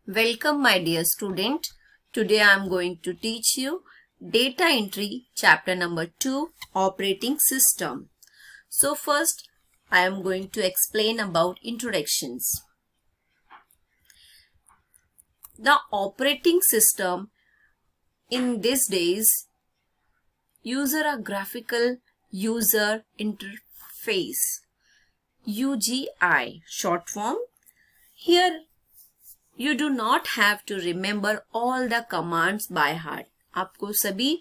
Welcome my dear student. Today I am going to teach you data entry chapter number 2 operating system. So first I am going to explain about introductions. The operating system in these days user a graphical user interface UGI short form. Here you do not have to remember all the commands by heart. आपको सभी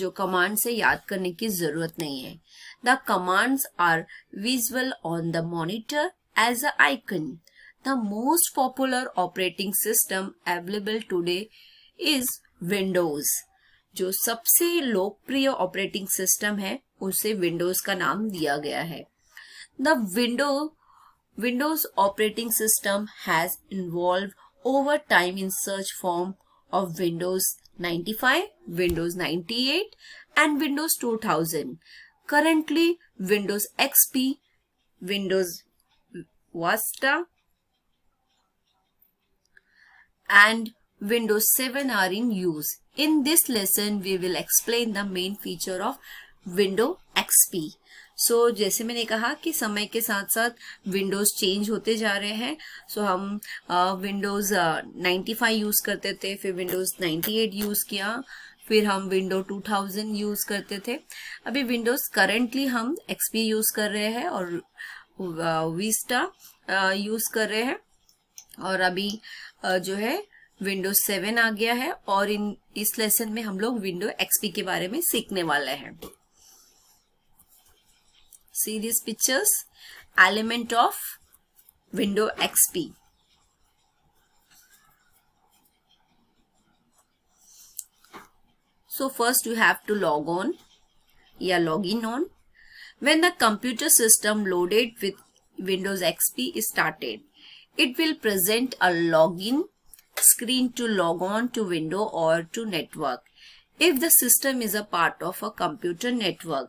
जो commands है याद करने की जरूरत नहीं है. The commands are visible on the monitor as an icon. The most popular operating system available today is Windows. जो सबसे लोकप्रिय ऑपरेटिंग सिस्टम है उसे विंडोज का नाम दिया गया है. The Windows operating system has evolved over time in search form of Windows 95, Windows 98 and Windows 2000. Currently, Windows XP, Windows Vista and Windows 7 are in use. In this lesson, we will explain the main feature of Windows XP. So, जैसे मैंने कहा कि समय के साथ साथ Windows change होते जा रहे हैं. सो हम विंडोज 95 यूज करते थे, फिर विंडोज 98 यूज किया, फिर हम विंडोज 2000 यूज करते थे. अभी विंडोज करंटली हम एक्सपी यूज कर रहे हैं और विस्टा यूज कर रहे हैं. और अभी जो है विंडोज 7 आ गया है और इस लेसन में हम लोग विंडोज एक्सपी के बारे में सीखने वाले हैं. See these pictures, element of Windows XP. So first you have to log on या log in on. When the computer system loaded with Windows XP is started, it will present a login screen to log on to window or to network. If the system is a part of a computer network,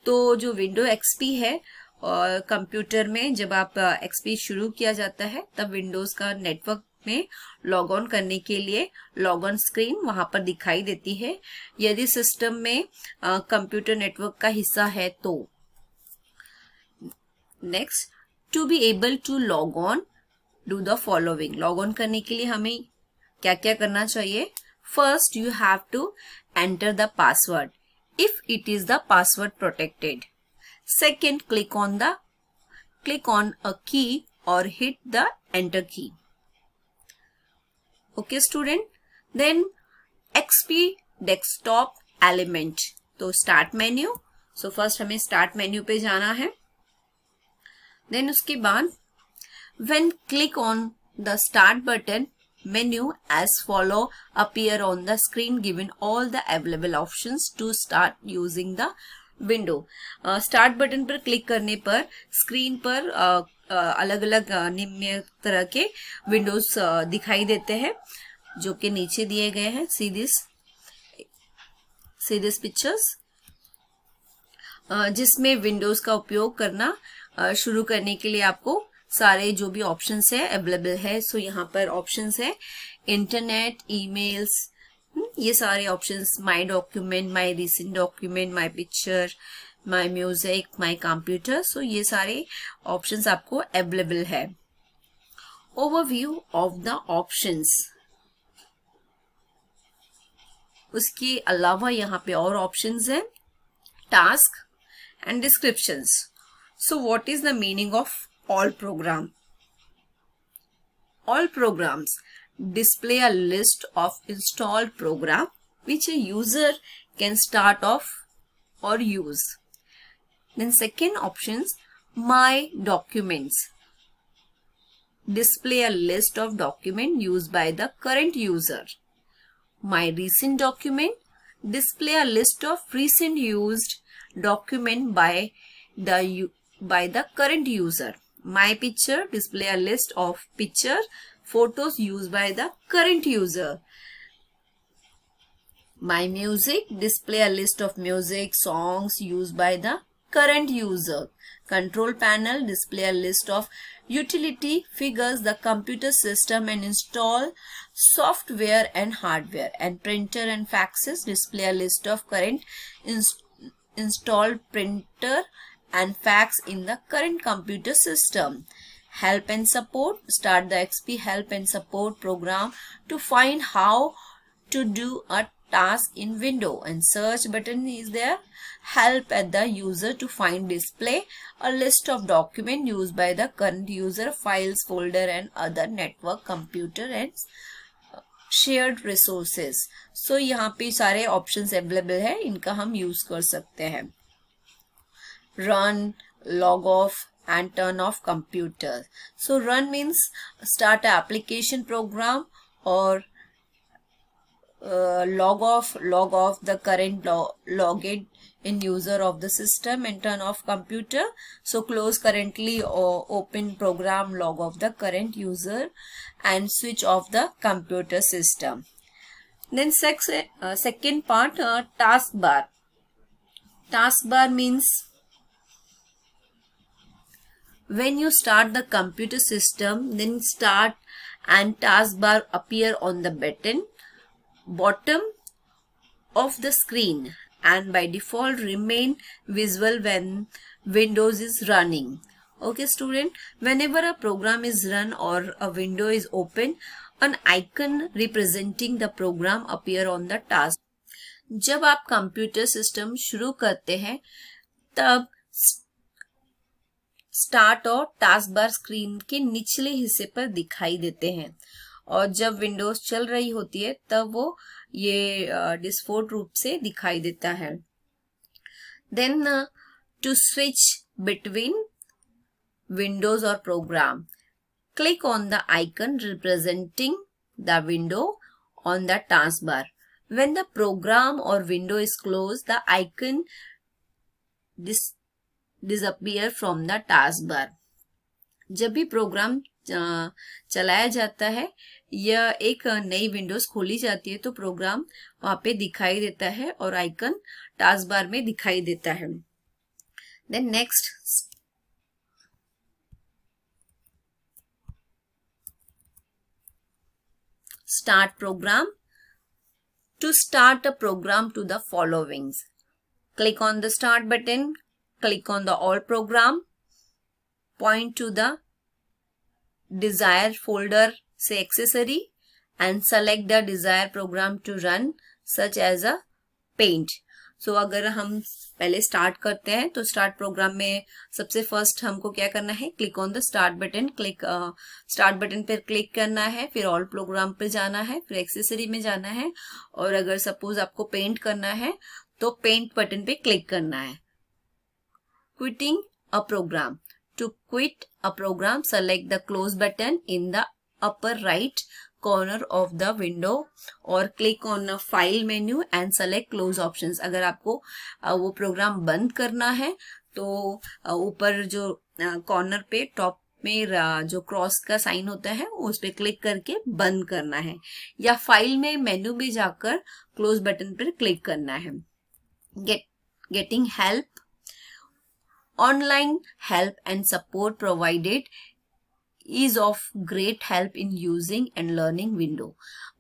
तो जो window XP है और computer में जब आप XP शुरू किया जाता है तब विंडोज का नेटवर्क में लॉग ऑन करने के लिए लॉग ऑन स्क्रीन वहां पर दिखाई देती है. यदि सिस्टम में कंप्यूटर नेटवर्क का हिस्सा है तो. Next, to be able to log on do the following. Log on करने के लिए हमें क्या क्या करना चाहिए? First, you have to enter the password if it is the password protected. Second, click on a key or hit the enter key. Okay student, then XP desktop element. तो start menu. So first हमें start menu पे जाना है. Then उसके बाद when click on the start button, menu as follow appear on the screen giving all the available options to start using the window. Start button पर click करने पर screen पर अलग अलग निम्न तरह के विंडोज दिखाई देते हैं जो कि नीचे दिए गए हैं. See this pictures, जिसमें विंडोज का उपयोग करना शुरू करने के लिए आपको सारे जो भी ऑप्शंस है अवेलेबल है. सो यहाँ पर ऑप्शंस है इंटरनेट, ईमेल्स, ये सारे options, my document, my recent document, my picture, my music, my computer. So ये सारे ऑप्शंस आपको अवेलेबल है. Overview of the options. उसके अलावा यहाँ पे और ऑप्शंस है task and descriptions. So what is the meaning of all programs display a list of installed program which a user can start off or use. Then second options, my documents display a list of document used by the current user. My recent document display a list of recent used document by the current user. My picture display a list of picture photos used by the current user. My music display a list of music songs used by the current user. Control panel display a list of utility figures, the computer system, and install software and hardware. And printer and faxes display a list of current installed printer and fax in the current computer system. Help and support, start the XP help and support program to find how to do a task in window, and search button is there. Help at the user to find, display a list of document used by the current user, files, folder and other network, computer and shared resources. So यहाँ पे सारे options available है, इनका हम use कर सकते हैं. Run, log off and turn off computer. So run means start an application program, or log off the current logged in user of the system, and turn off computer. So close currently or open program, log off the current user and switch off the computer system. Then second part, taskbar. Taskbar means when you start the computer system, then start and taskbar appear on the bottom of the screen, and by default remain visible when Windows is running. Okay student, whenever a program is run or a window is open, an icon representing the program appear on the task. जब आप computer system शुरू करते हैं तब start और task bar screen के निचले हिस्से पर दिखाई देते हैं, और जब विंडोज चल रही होती है तब वो ये डिफॉल्ट रूप से दिखाई देता है. Then to switch between windows और program, click on the icon representing the window on the task bar. When the program or window is closed, the icon disappear from the taskbar. जब भी programme चलाया जाता है या एक नई Windows खोली जाती है तो प्रोग्राम वहां पे दिखाई देता है और आइकन टास्क बार में दिखाई देता है. Then next, start program. To start a program, to the followings. Click on the start button, click on the all program, point to the desired folder, say accessory, and select the desired program to run, such as a paint. So अगर हम पहले start करते हैं तो start programme में सबसे first हमको क्या करना है, click on the start button, start button पर क्लिक करना है, फिर ऑल प्रोग्राम पे जाना है, फिर एक्सेसरी में जाना है, और अगर सपोज आपको पेंट करना है तो पेंट बटन पे क्लिक करना है. Quitting a program. To quit a program, select the close button in the upper right corner of the window or click on a file menu and select close options. अगर आपको वो programme बंद करना है तो ऊपर जो कॉर्नर पे टॉप में जो क्रॉस का साइन होता है उस पे क्लिक करके बंद करना है, या फाइल में मेन्यू में जाकर क्लोज बटन पर क्लिक करना है. Getting help. Online help and support provided is of great help in using and learning window.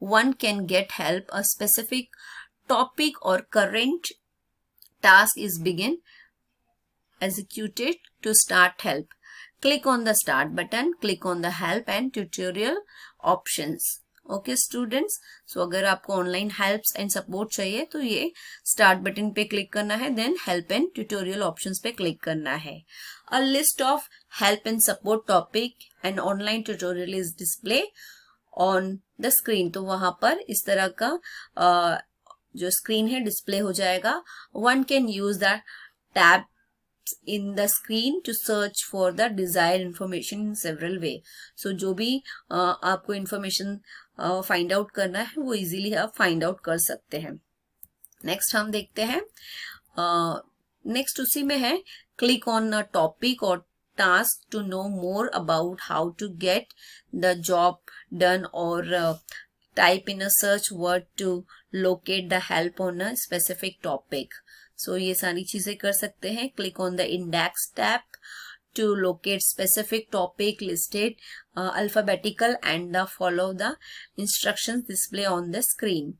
One can get help a specific topic or current task is executed. To start help, click on the start button, click on the help and tutorial options. Okay students, so अगर आपको online helps and support चाहिए तो ये start button पे click करना है, then help and tutorial options पे click करना है. A list of help and support topic and online tutorial is display on the screen. तो वहां पर इस तरह का जो स्क्रीन है डिस्प्ले हो जाएगा. One can use the tab in the screen to search for the desired information in several way. So जो भी आपको information find out करना है वो easily आप find out कर सकते हैं. Next हम देखते हैं, next उसी में है click on a topic or task to know more about how to get the job done, or type in a search word to locate the help on a specific topic. सो ये सारी चीजें कर सकते हैं. Click on the index tab to locate specific topic listed alphabetical and follow the instructions display on the screen.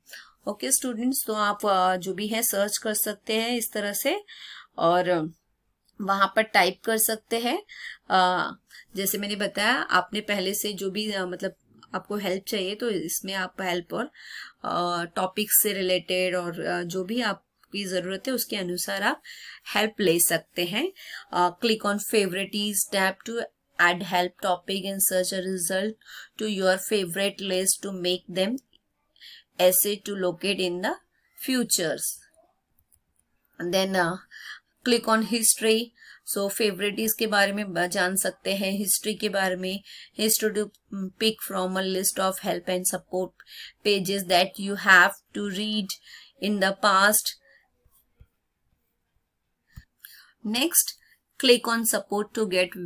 Okay students, तो आप जो भी है सर्च कर सकते हैं इस तरह से और वहां पर टाइप कर सकते हैं. जैसे मैंने बताया आपने पहले से जो भी मतलब आपको हेल्प चाहिए तो इसमें आप हेल्प और टॉपिक्स से रिलेटेड और जो भी आप की जरूरत है उसके अनुसार आप हेल्प ले सकते हैं. Click on favourites tab to add help topic and search a result to your favorite list to make them easy to locate in the futures. And then click on history. So favorites के बारे में जान सकते हैं, history के बारे में. History to pick from a list of help and support pages that you have to read in the past. Next, click on support to get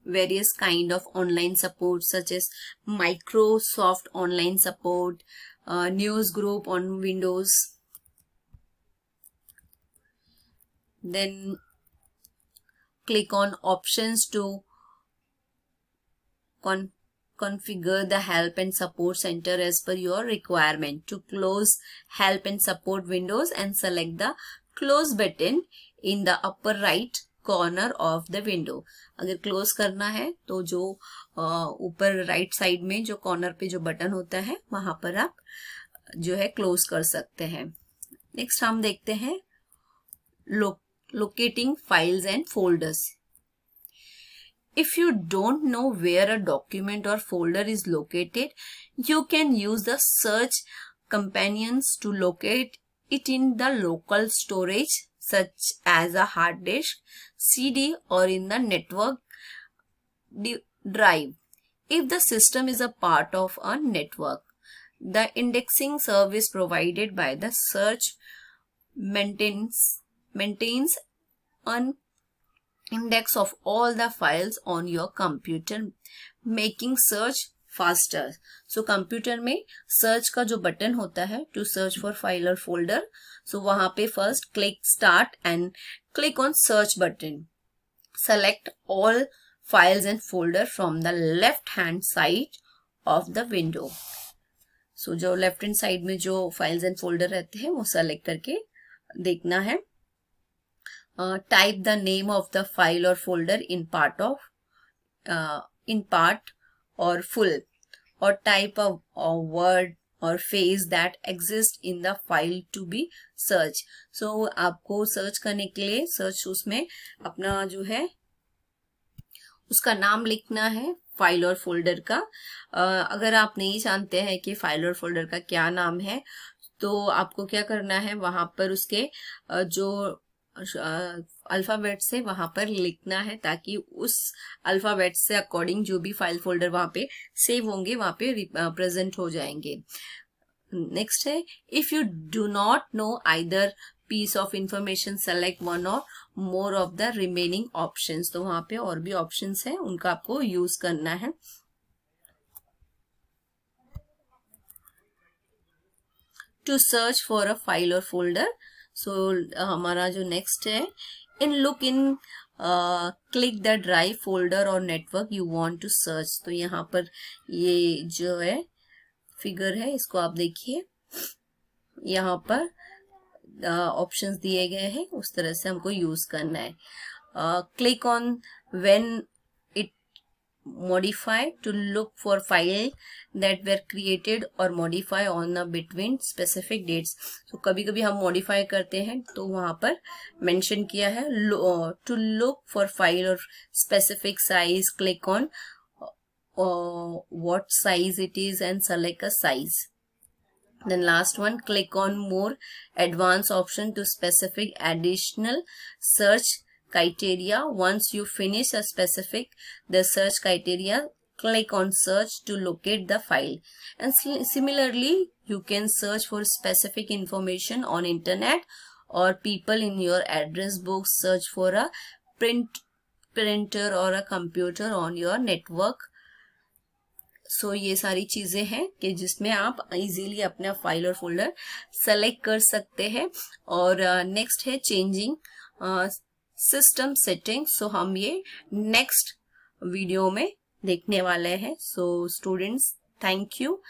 various kind of online support such as Microsoft Online Support, news group on Windows. Then click on options to configure the help and support center as per your requirement. To close help and support windows and select the close button in the upper right corner of the window. अगर close करना है तो जो ऊपर right side में जो corner पे जो बटन होता है वहां पर आप जो है क्लोज कर सकते हैं. नेक्स्ट हम देखते हैं locating files and folders. If you don't know where a document or folder is located, you can use the search companions to locate it in the local storage such as a hard disk, CD or in the network drive. If the system is a part of a network, the indexing service provided by the search maintains an index of all the files on your computer, making search faster. So computer में search का जो button होता है to search for file or folder, so वहां पे first click start and click on search button. Select all files and folder from the left hand side of the window. So जो left hand side में जो files and folder रहते हैं वो select करके देखना है. Type the name of the file or folder in part or full, or type a word or phrase that exists in the file to be searched. So आपको search करने के लिए सर्च उसमें अपना जो है उसका नाम लिखना है फाइल और फोल्डर का. अगर आप नहीं जानते हैं कि फाइल और फोल्डर का क्या नाम है तो आपको क्या करना है, वहां पर उसके जो अल्फाबेट से वहां पर लिखना है ताकि उस अल्फाबेट से अकॉर्डिंग जो भी फाइल फोल्डर वहां पे सेव होंगे वहां पे प्रेजेंट हो जाएंगे. नेक्स्ट है if you do not know either piece of information select one or more of the remaining options. तो वहां पे और भी ऑप्शंस हैं उनका आपको यूज करना है. To search for a file or folder. So हमारा जो नेक्स्ट है in look in click the drive folder or network you want to search. तो यहाँ पर ये जो है फिगर है इसको आप देखिए, यहाँ पर ऑप्शंस दिए गए हैं उस तरह से हमको यूज करना है. Click on when it modify to look for file that were created or modify on a between specific dates. So कभी कभी हम modify करते हैं तो वहां पर mention किया है to look for file or specific size. Click on what size it is and select a size. Then last one, click on more advanced option to specific additional search criteria. Once you finish a specific the search criteria, click on search to locate the file. And similarly you can search for specific information on internet or people in your address book. Search for a printer or a computer on your network. सो ये सारी चीजें हैं कि जिसमें आप easily अपना file or folder select कर सकते हैं। और नेक्स्ट है चेंजिंग सिस्टम सेटिंग। सो हम ये नेक्स्ट वीडियो में देखने वाले हैं। So students, thank you.